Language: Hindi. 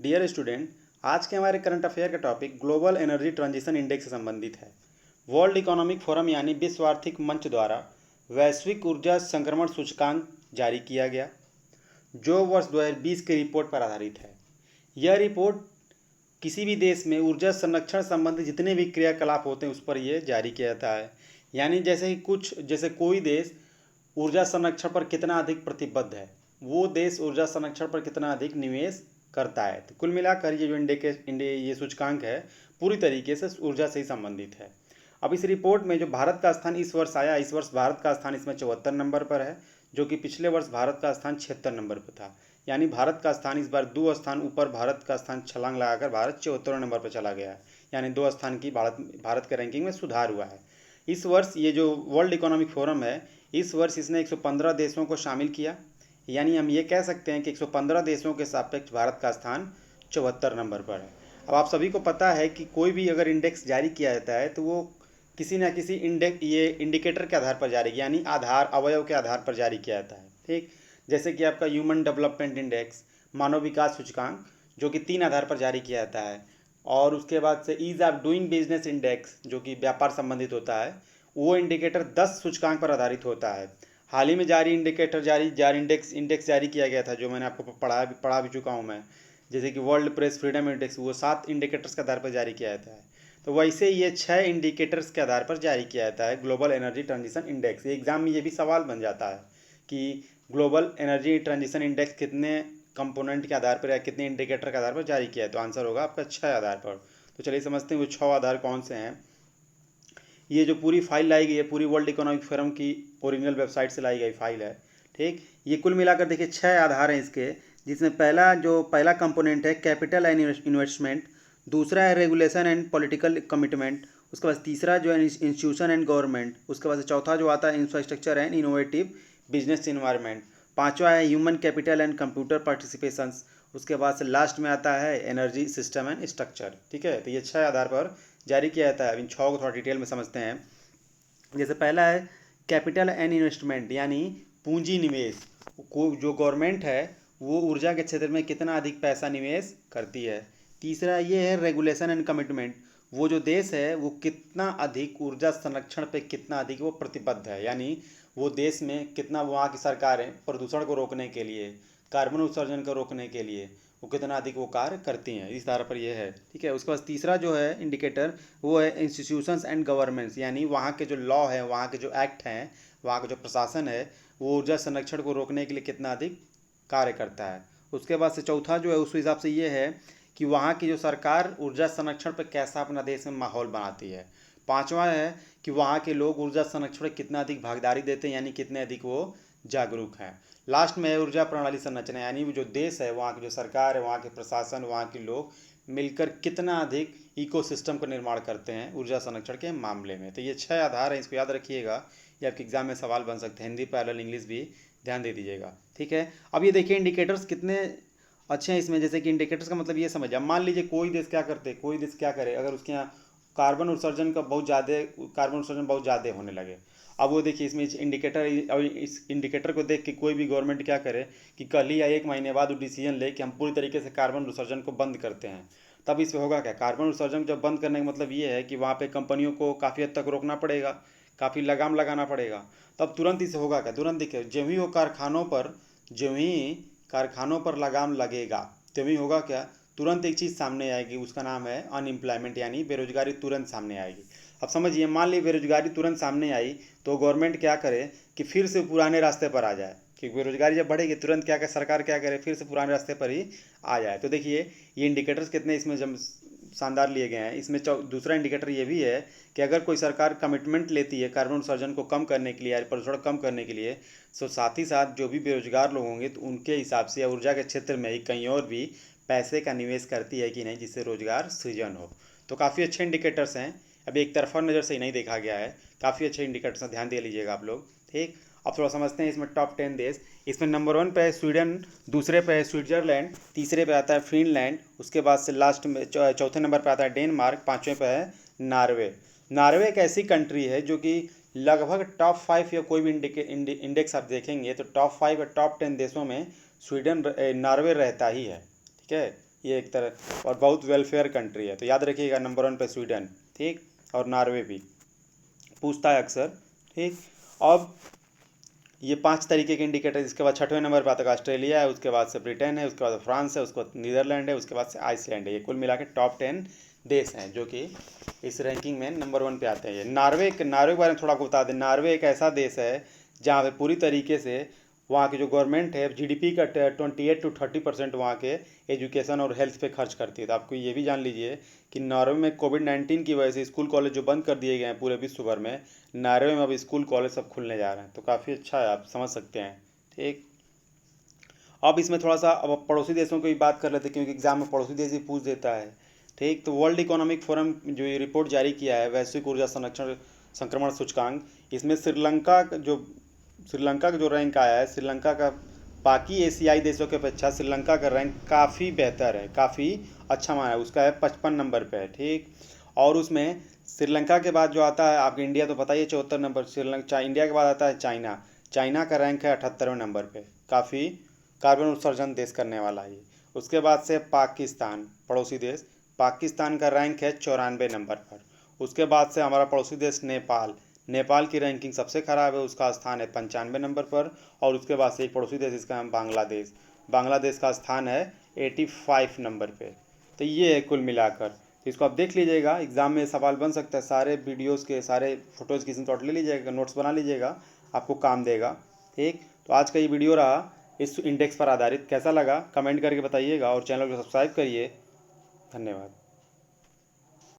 डियर स्टूडेंट, आज के हमारे करंट अफेयर का topic global energy transition index से संबंधित है। वर्ल्ड इकोनॉमिक फोरम यानी विश्व आर्थिक मंच द्वारा वैश्विक ऊर्जा संक्रमण सूचकांक जारी किया गया, जो वर्ष 2020 की रिपोर्ट पर आधारित है। यह रिपोर्ट किसी भी देश में ऊर्जा संरक्षण संबंधी जितने भी क्रियाकलाप होते हैं उस पर यह जारी किया जाता है। यानी जैसे कोई देश ऊर्जा संरक्षण पर कितना अधिक प्रतिबद्ध है, वो देश ऊर्जा संरक्षण पर कितना अधिक निवेश करता है। तो कुल मिलाकर ये जो ये सूचकांक है पूरी तरीके से ऊर्जा से ही संबंधित है। अब इस रिपोर्ट में जो भारत का स्थान इस वर्ष आया, इस वर्ष भारत का स्थान इसमें 74 नंबर पर है, जो कि पिछले वर्ष भारत का स्थान 76 नंबर पर था। यानी भारत का स्थान इस बार 2 स्थान ऊपर, भारत का स्थान छलांग लगाकर भारत 74 नंबर पर चला गया है। यानी 2 स्थान की भारत के रैंकिंग में सुधार हुआ है। इस वर्ष ये जो वर्ल्ड इकोनॉमिक फोरम है, इस वर्ष इसने 115 देशों को शामिल किया। यानी हम ये कह सकते हैं कि 115 देशों के सापेक्ष भारत का स्थान 74 नंबर पर है। अब आप सभी को पता है कि कोई भी अगर इंडेक्स जारी किया जाता है तो वो किसी न किसी इंडिकेटर के आधार पर जारी, यानी अवयव के आधार पर जारी किया जाता है। ठीक, जैसे कि आपका ह्यूमन डेवलपमेंट इंडेक्स, मानव विकास सूचकांक, जो कि 3 आधार पर जारी किया जाता है। और उसके बाद से ease of doing business index, जो कि व्यापार संबंधित होता है, वो इंडिकेटर 10 सूचकांक पर आधारित होता है। हाल ही में जारी इंडेक्स जारी किया गया था, जो मैंने आपको पढ़ा भी चुका हूँ मैं, जैसे कि वर्ल्ड प्रेस फ्रीडम इंडेक्स, वो 7 इंडिकेटर्स के आधार पर जारी किया जाता है। तो वैसे ये 6 इंडिकेटर्स के आधार पर जारी किया जाता है global energy transition index. Exam में ये भी सवाल बन जाता है कि ग्लोबल एनर्जी ट्रांजिशन इंडेक्स कितने कंपोनेंट के आधार पर या कितने इंडिकेटर के आधार पर जारी किया है, तो आंसर होगा आपका 6 आधार पर। तो चलिए समझते हैं वो 6 आधार कौन से हैं। ये जो पूरी फाइल लाई गई है, पूरी वर्ल्ड इकोनॉमिक फोरम की ओरिजिनल वेबसाइट से लाई गई फाइल है। ठीक, ये कुल मिलाकर देखिए 6 आधार हैं इसके, जिसमें पहला कंपोनेंट है कैपिटल एंड इन्वेस्टमेंट, दूसरा है रेगुलेशन एंड पॉलिटिकल कमिटमेंट, उसके बाद तीसरा जो है इंस्टीट्यूशन एंड गवर्नमेंट, उसके बाद चौथा जो आता है infrastructure and innovative business environment, पांचवा है human capital and computer participations, उसके बाद से लास्ट में आता है एनर्जी सिस्टम एंड स्ट्रक्चर। ठीक है, तो ये 6 आधार पर जारी किया जाता है। अब इन 6 को थोड़ा डिटेल में समझते हैं। जैसे पहला है कैपिटल एंड इन्वेस्टमेंट, यानी पूंजी निवेश। को जो गवर्नमेंट है वो ऊर्जा के क्षेत्र में कितना अधिक पैसा निवेश करती है। तीसरा ये है रेगुलेशन एंड कमिटमेंट, वो जो देश है वो कितना अधिक ऊर्जा संरक्षण पे कितना अधिक वो प्रतिबद्ध है, यानी वो देश में कितना वहाँ की सरकारें प्रदूषण को रोकने के लिए, कार्बन उत्सर्जन को रोकने के लिए वो कितना अधिक वो कार्य करती हैं, इस आधार पर ये है। ठीक है, उसके बाद तीसरा जो है इंडिकेटर वो है इंस्टीट्यूशंस एंड गवर्नमेंट्स, यानी वहाँ के जो लॉ है, वहाँ के जो एक्ट हैं, वहाँ का जो प्रशासन है, वो ऊर्जा संरक्षण को रोकने के लिए कितना अधिक कार्य करता है। उसके बाद से चौथा जो है उस हिसाब से ये है कि वहाँ की जो सरकार ऊर्जा संरक्षण पर कैसा अपना देश में माहौल बनाती है। पांचवा है कि वहाँ के लोग ऊर्जा संरक्षण में कितना अधिक भागीदारी देते हैं, यानी कितने अधिक वो जागरूक हैं। लास्ट में है ऊर्जा प्रणाली संरचना, यानी जो देश है, वहाँ की जो सरकार है, वहाँ के प्रशासन, वहाँ के लोग मिलकर कितना अधिक इकोसिस्टम का निर्माण करते हैं ऊर्जा संरक्षण के मामले में। तो ये 6 आधार हैं, इसको याद रखिएगा, ये आपके एग्जाम में सवाल बन सकते हैं। हिंदी पैरेलल इंग्लिश भी ध्यान दे दीजिएगा। ठीक है, अब ये देखिए इंडिकेटर्स कितने अच्छे हैं इसमें। जैसे कि इंडिकेटर्स का मतलब ये समझ, अब मान लीजिए कोई देश क्या करे, अगर उसके यहाँ कार्बन उत्सर्जन बहुत ज़्यादा होने लगे। अब वो देखिए इसमें इस इंडिकेटर को देख के कोई भी गवर्नमेंट क्या करे कि कल ही या 1 महीने बाद वो डिसीजन ले कि हम पूरी तरीके से कार्बन उत्सर्जन को बंद करते हैं। तब इससे होगा क्या, कार्बन उत्सर्जन जब बंद करने का मतलब ये है कि वहाँ पे कंपनियों को काफ़ी हद तक रोकना पड़ेगा, काफ़ी लगाम लगाना पड़ेगा। तब तुरंत इससे होगा क्या, तुरंत देखिए जो ही कारखानों पर लगाम लगेगा, तभी होगा क्या, तुरंत एक चीज़ सामने आएगी, उसका नाम है अनएम्प्लॉयमेंट, यानी बेरोजगारी तुरंत सामने आएगी। अब समझिए, मान ली बेरोजगारी तुरंत सामने आई तो गवर्नमेंट क्या करे कि फिर से पुराने रास्ते पर आ जाए, कि बेरोजगारी जब बढ़ेगी तुरंत क्या करे, सरकार क्या करे, फिर से पुराने रास्ते पर ही आ जाए। तो देखिए ये इंडिकेटर्स कितने इसमें जब शानदार लिए गए हैं। इसमें दूसरा इंडिकेटर ये भी है कि अगर कोई सरकार कमिटमेंट लेती है कार्बन उत्सर्जन को कम करने के लिए या प्रदूषण कम करने के लिए, तो साथ ही साथ जो भी बेरोजगार लोग होंगे तो उनके हिसाब से या ऊर्जा के क्षेत्र में ही कहीं और भी पैसे का निवेश करती है कि नहीं, जिससे रोजगार सृजन हो। तो काफ़ी अच्छे इंडिकेटर्स हैं, अभी एक तरफा नज़र से ही नहीं देखा गया है, काफ़ी अच्छे इंडिकेटर्स हैं, ध्यान दे लीजिएगा आप लोग। ठीक, अब थोड़ा समझते हैं इसमें टॉप 10 देश। इसमें नंबर 1 पे है स्वीडन, दूसरे पे है स्विट्जरलैंड, तीसरे पे आता है फिनलैंड, उसके बाद से लास्ट में चौथे नंबर पे आता है डेनमार्क, पाँचवें पे है नॉर्वे। नॉर्वे एक ऐसी कंट्री है जो कि लगभग टॉप 5 या कोई भी इंडेक्स आप देखेंगे तो टॉप 5 या टॉप 10 देशों में नॉर्वे रहता ही है। ठीक है, ये एक तरह, और बहुत वेलफेयर कंट्री है। तो याद रखिएगा, नंबर 1 पे स्वीडन, ठीक, और नॉर्वे भी पूछता है अक्सर, ठीक। अब ये 5 तरीके के इंडिकेटर, इसके बाद 6वें नंबर पर आता है ऑस्ट्रेलिया है, उसके बाद से ब्रिटेन है, उसके बाद फ्रांस है, उसके बाद नीदरलैंड है, उसके बाद से आइसलैंड है। ये कुल मिला के टॉप 10 देश हैं जो कि इस रैंकिंग में नंबर 1 पे आते हैं। ये नार्वे के बारे में थोड़ा आपको बता दें। नार्वे एक ऐसा देश है जहाँ पे पूरी तरीके से वहाँ की जो गवर्नमेंट है जीडीपी का 28 to 30% वहाँ के एजुकेशन और हेल्थ पे खर्च करती है। तो आपको ये भी जान लीजिए कि नॉर्वे में कोविड-19 की वजह से स्कूल कॉलेज जो बंद कर दिए गए हैं पूरे विश्व भर में, नॉर्वे में अब स्कूल कॉलेज सब खुलने जा रहे हैं। तो काफ़ी अच्छा है, आप समझ सकते हैं, ठीक। अब इसमें थोड़ा सा अब पड़ोसी देशों की बात कर लेते हैं, क्योंकि एग्जाम में पड़ोसी देश ही पूछ देता है, ठीक। तो वर्ल्ड इकोनॉमिक फोरम जो ये रिपोर्ट जारी किया है, वैश्विक ऊर्जा संरक्षण संक्रमण सूचकांक, इसमें श्रीलंका का जो रैंक आया है, श्रीलंका का बाकी एशियाई देशों की अपेक्षा श्रीलंका का रैंक काफ़ी बेहतर है, काफ़ी अच्छा माना है। उसका है 55 नंबर पे है, ठीक। और उसमें श्रीलंका के बाद जो आता है, आपके इंडिया तो पता ही है 74 नंबर, श्रीलंका इंडिया के बाद आता है चाइना। चाइना का रैंक है 78वें नंबर पे, काफ़ी कार्बन उत्सर्जन देश करने वाला है ये। उसके बाद से पाकिस्तान, पड़ोसी देश, पाकिस्तान का रैंक है 94 नंबर पर। उसके बाद से हमारा पड़ोसी देश नेपाल, नेपाल की रैंकिंग सबसे ख़राब है, उसका स्थान है 95 नंबर पर। और उसके बाद से एक पड़ोसी देश, इसका नाम बांग्लादेश, बांग्लादेश का स्थान है 85 नंबर पे। तो ये है कुल मिलाकर। तो इसको आप देख लीजिएगा, एग्जाम में सवाल बन सकता है। सारे वीडियोस के सारे फोटोज़ की स्क्रीनशॉट ले लीजिएगा, नोट्स बना लीजिएगा, आपको काम देगा, ठीक। तो आज का ये वीडियो रहा इस इंडेक्स पर आधारित। कैसा लगा कमेंट करके बताइएगा, और चैनल को सब्सक्राइब करिए। धन्यवाद।